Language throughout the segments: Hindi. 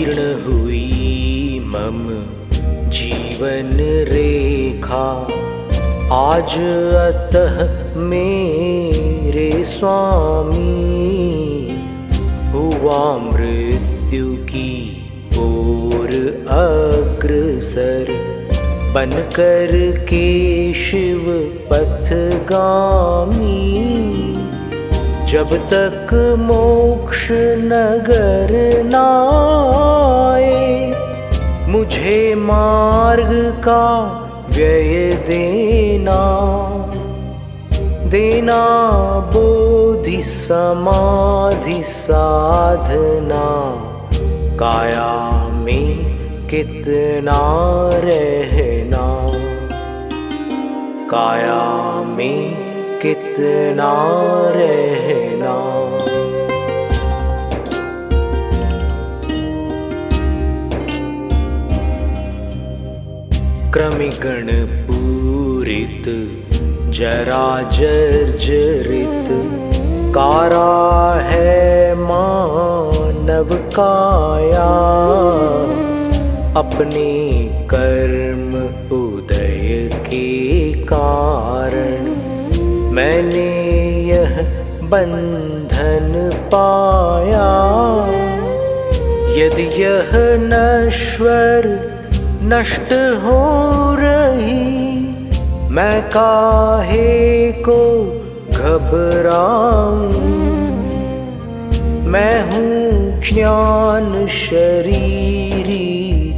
जीर्ण हुई मम जीवन रेखा, आज अतः मेरे स्वामी हुआ मृत्यु की ओर अग्रसर, बनकर के शिव पथगामी। जब तक मोक्ष नगर नाए, मुझे मार्ग का व्यय देना बोधि समाधि साधना, काया में कितना रहना, काया में कितना रहना। क्रमिगण पूरित जरा जर्जरित, कारा है मानव काया। अपने कर्म उदय के कारण मैंने यह बंधन पाया। यदि यह नश्वर नष्ट हो रही, मैं काहे को घबराऊं। मैं हूँ ज्ञान शरीरी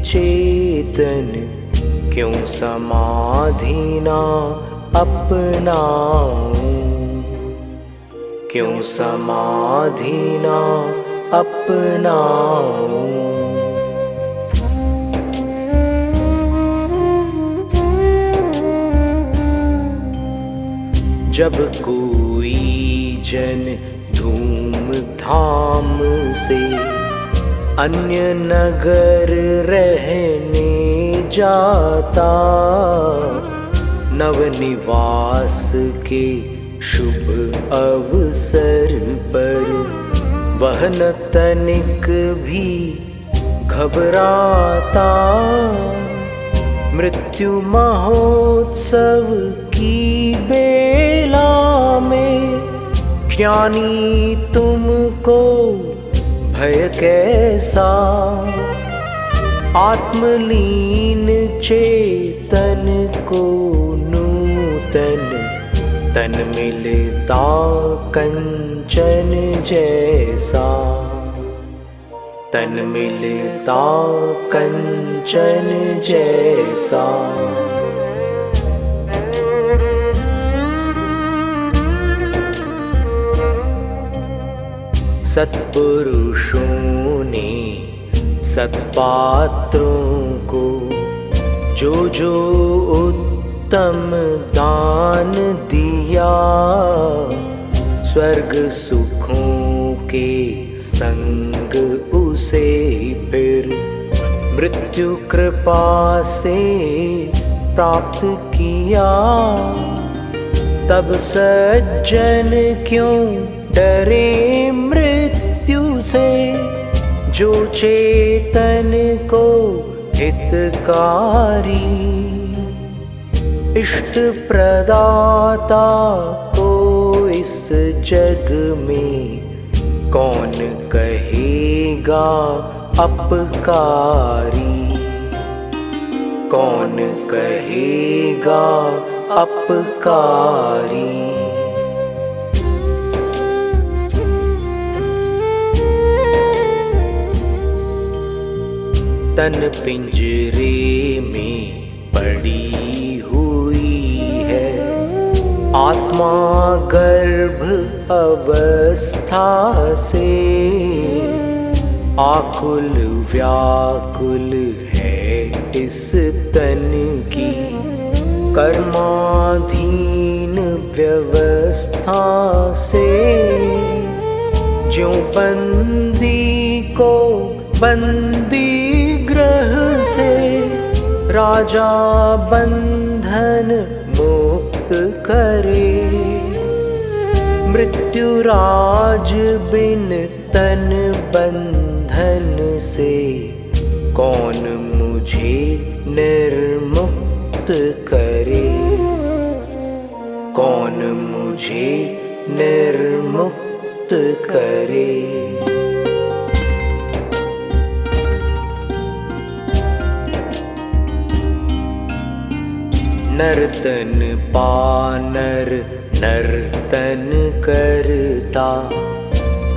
चेतन, क्यों समाधि ना अपनाऊं, क्यों समाधि ना अपनाऊं। जब कोई जन धूम धाम से अन्य नगर रहने जाता, नवनिवास के शुभ अवसर पर वह न तनिक भी घबराता। मृत्यु महोत्सव की बेला में ज्ञानी तुमको भय कैसा। आत्मलीन चेतन को नूतन तन मिलता कंचन जैसा, तन मिलता कंचन जैसा। सत्पुरुषों ने सत्पात्रों को जो जो उत्तम दान दिया, स्वर्ग सुखों के संग उसे फिर मृत्यु कृपा से प्राप्त किया। तब सज्जन क्यों डरे मृत्यु से, जो चेतन को हितकारी। इष्ट प्रदाता को इस जग में कौन कहेगा अपकारी, कौन कहेगा अपकारी। तन पिंजरे में पड़ी हुई है, आत्मा गर्भ अवस्था से। आकुल व्याकुल है इस तन की कर्माधीन व्यवस्था से। ज्यों बंदी को बंदी गृह से राजा बंधन मुक्त करे। मृत्यु राज बिन तन बंधन से कौन मुझे निर्मुक्त करे, कौन मुझे निर्मुक्त करे। नर्तन पानर नर्तन करता,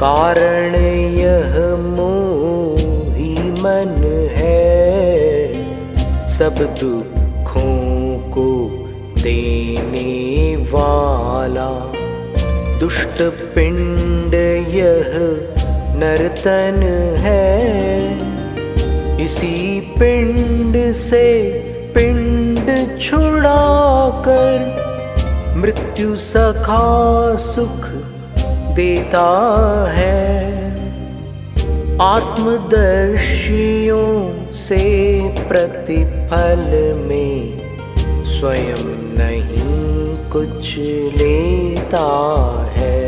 कारण यह मोही मन है। सब दुखों को देने वाला दुष्ट पिंड यह नर्तन है। इसी पिंड से पिंड छुड़ाकर मृत्यु सखा सुख देता है। आत्मदर्शियों से प्रतिफल में स्वयं नहीं कुछ लेता है,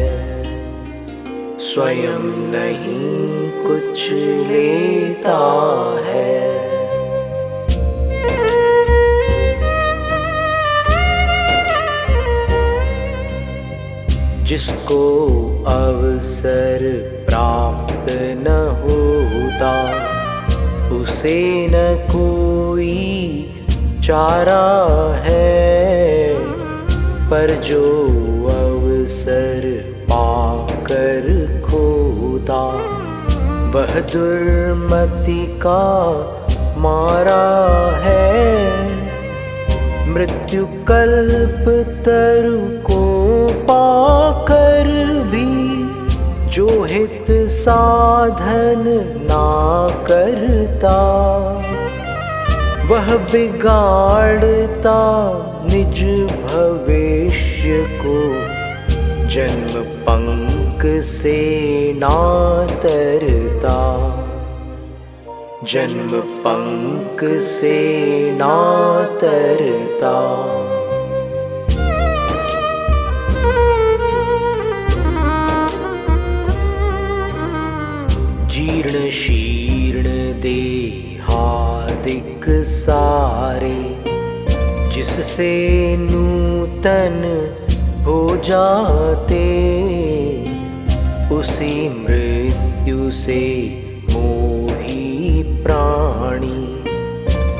स्वयं नहीं कुछ लेता है। जिसको अवसर प्राप्त न होता, उसे न कोई चारा है। पर जो अवसर पाकर खोता, वह दुर्मति का मारा है। मृत्यु कल्प तरु को पाकर भी जो हित साधन ना करता, वह बिगाड़ता निज भविष्य को। जन्म पंक से ना तरता, जन्म पंक से ना तरता। जीर्ण शीर्ण देहादिक सारे, जिससे नूतन हो जाते। उसी मृत्यु से मोही प्राणी,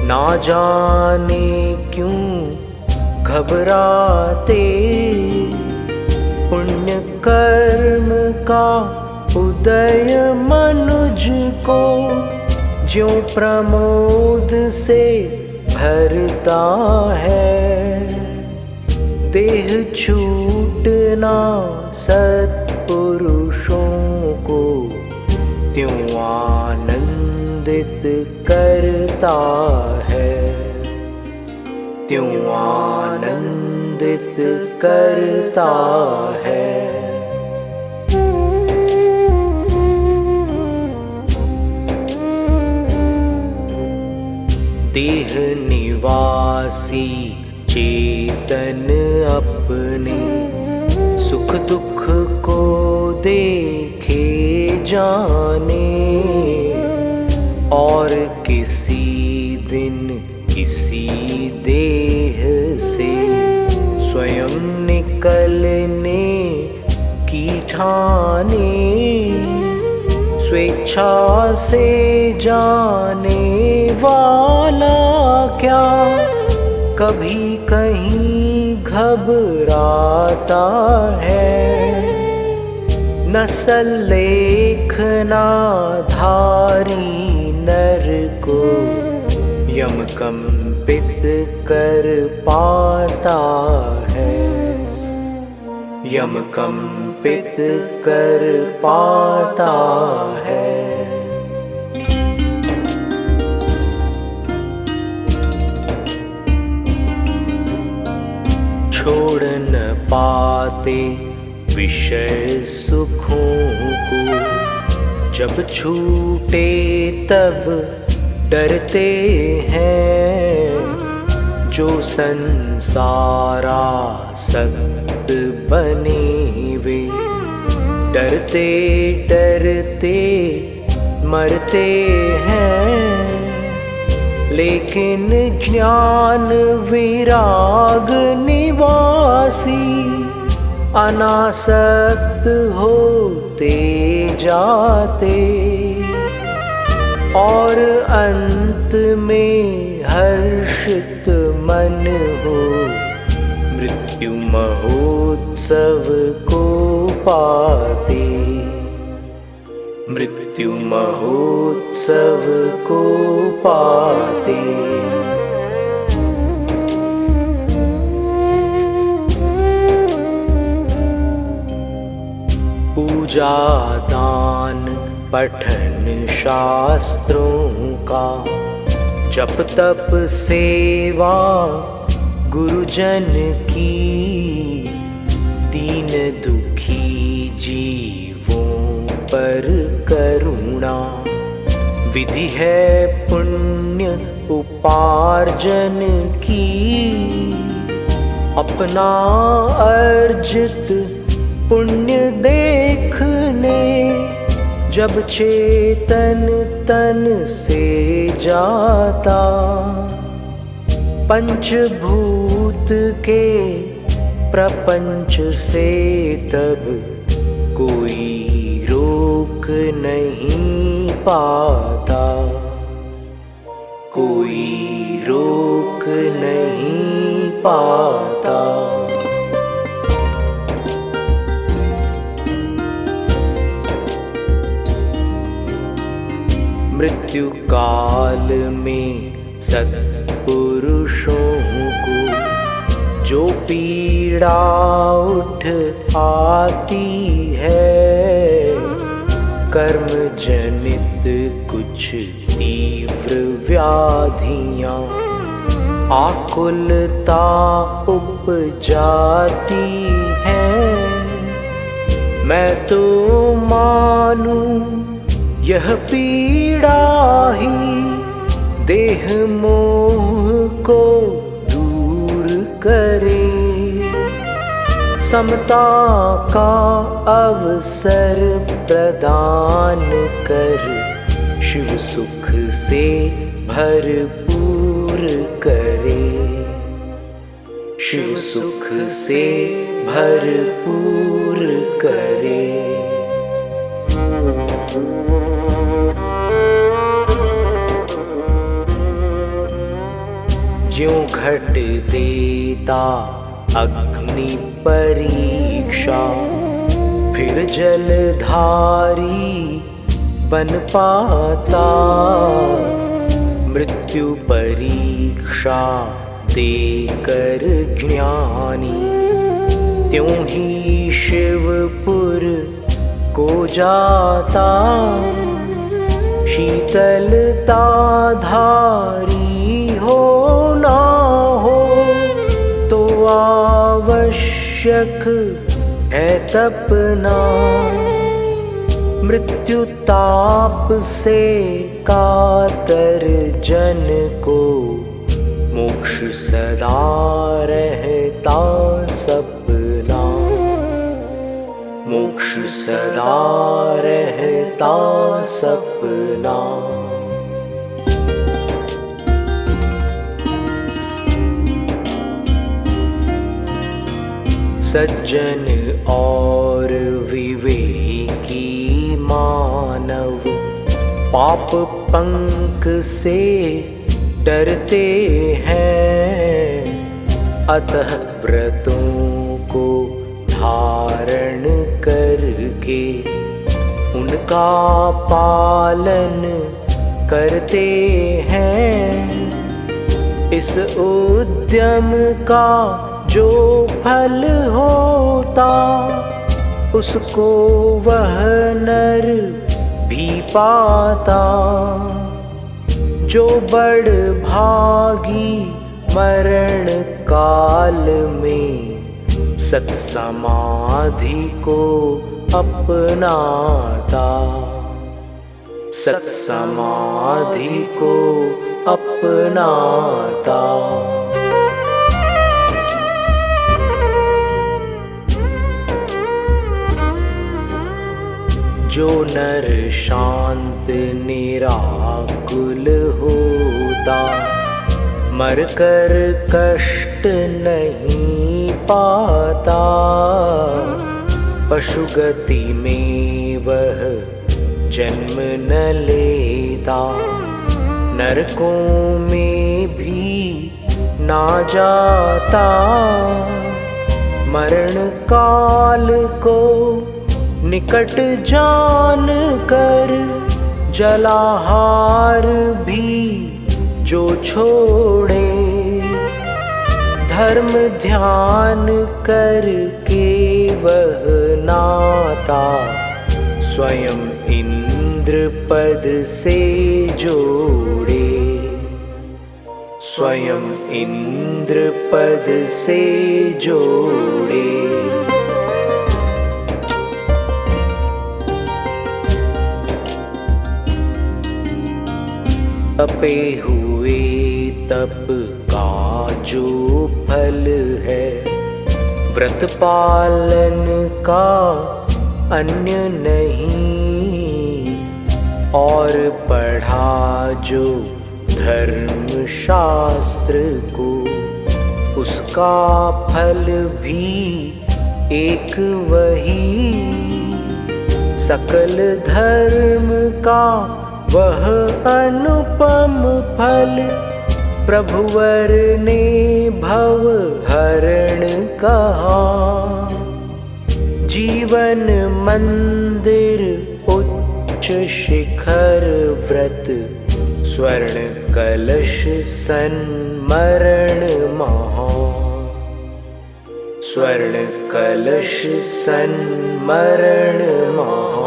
ना जाने क्यों घबराते। पुण्य कर्म का उदय मनुज को ज्यों प्रमोद से भरता है। देह छूटना सत्पुरुषों को त्यों आनंदित करता है, त्यों आनंदित करता है। देह निवासी चेतन अपने, सुख दुख को देखे जाने। और किसी दिन किसी देह से स्वयं निकलने की ठाने। स्वेच्छा से जाने वाला क्या कभी कहीं घबराता है। न सल्लेखना धारी नर को यम कंपित कर पाता है, यम कंपित कर पाता है। छोड़ न पाते विषय सुखों को, जब छूटे तब डरते हैं। जो संसारा सक्त बने वे, डरते डरते मरते हैं। लेकिन ज्ञान विराग निवासी अनासक्त होते जाते और अंत में हर्षित मन हो मृत्यु महोत्सव को पाते, मृत्यु महोत्सव को पाते। पूजा दान पठन शास्त्रों का, जप तप सेवा गुरुजन की, दीन दुखी जीवों पर करुणा, विधि है पुण्य उपार्जन की। अपना अर्जित पुण्य देखने जब चेतन तन से जाता, पंचभूत के प्रपंच से तब कोई रोक नहीं पाता, कोई रोक नहीं पाता। मृत्यु काल में सत्पुरुषों को जो पीड़ा उठ आती है, कर्म जनित कुछ तीव्र व्याधियां आकुलता उपजाती हैं। मैं तो मानूं यह पीड़ा ही देह मोह को दूर करे, समता का अवसर प्रदान कर शिव सुख से भरपूर करे, शिव सुख से भरपूर करे। ज्यों घट देता अग्नि परीक्षा, फिर जलधारी बन पाता, मृत्यु परीक्षा देकर ज्ञानी त्यों ही शिवपुर को जाता। शीतलता धारी हो ना हो तो आवश्यक है तपना, मृत्यु ताप से कातर जन को मोक्ष सदा रहता सपना, मोक्ष सदा रहता सपना। सज्जन और विवेकी मानव पाप पंक से डरते हैं, अतः व्रतों को धारण करके उनका पालन करते हैं। इस उद्यम का जो फल होता उसको वह नर भी पाता, जो बड़ भागी मरण काल में सत्समाधि को अपनाता, सत्समाधि को अपनाता। जो नर शांत निराकुल होता, मर कर कष्ट नहीं पाता। पशुगति में वह जन्म न लेता, नरकों में भी ना जाता। मरण काल को निकट जान कर जलाहार भी जो छोड़े, धर्म ध्यान करके वह नाता स्वयं इंद्र पद से जोड़े, स्वयं इंद्र पद से जोड़े। तपे हुए तप का जो फल है, व्रत पालन का अन्य नहीं। और पढ़ा जो धर्म शास्त्र को, उसका फल भी एक वही। सकल धर्म का वह अनुपम फल, प्रभुवर ने भव हरण कहा। जीवन मंदिर उच्च शिखर व्रत, स्वर्ण कलश सन्मरण महा, स्वर्ण कलश सन्मरण महा।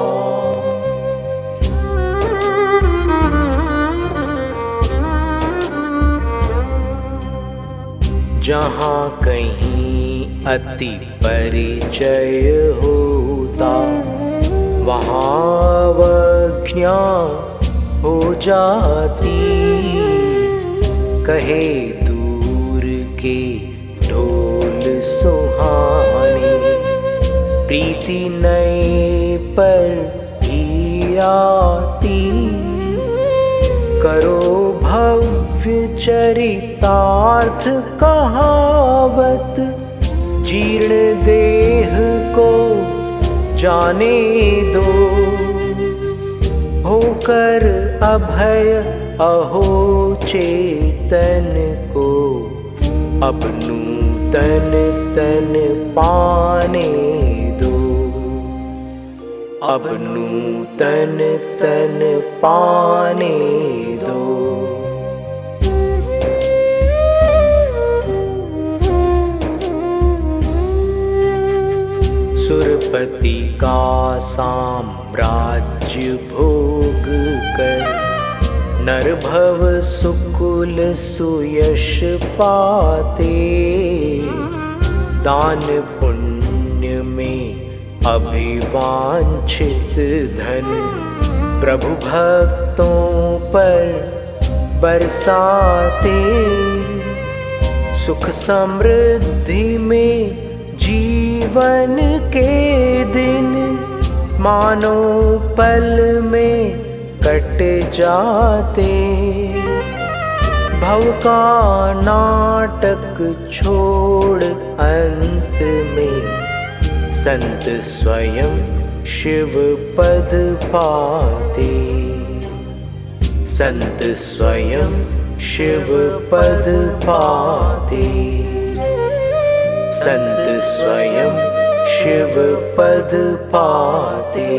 जहाँ कहीं अति परिचय होता, वहाँ अवज्ञा हो जाती। कहे दूर के ढोल सुहाने, प्रीति नए पर ही आती। करो भव्य चरितार्थ कहावत, जीर्ण देह को जाने दो। होकर अभय अहो चेतन को, अब नूतन तन पाने दो। अब नूतन तन पाने दो। सुरपति का साम्राज्य भोग कर, नरभव सुकुल सुयश पाते। दान पुण्य में अभिवांछित धन, प्रभु भक्तों पर बरसाते। सुख समृद्धि में जीवन के दिन, मानो पल में कट जाते। भव का नाटक छोड़ अंत में, संत स्वयं शिव पद पाते। संत स्वयं शिव पद पाते। संत स्वयं शिव पद पाते।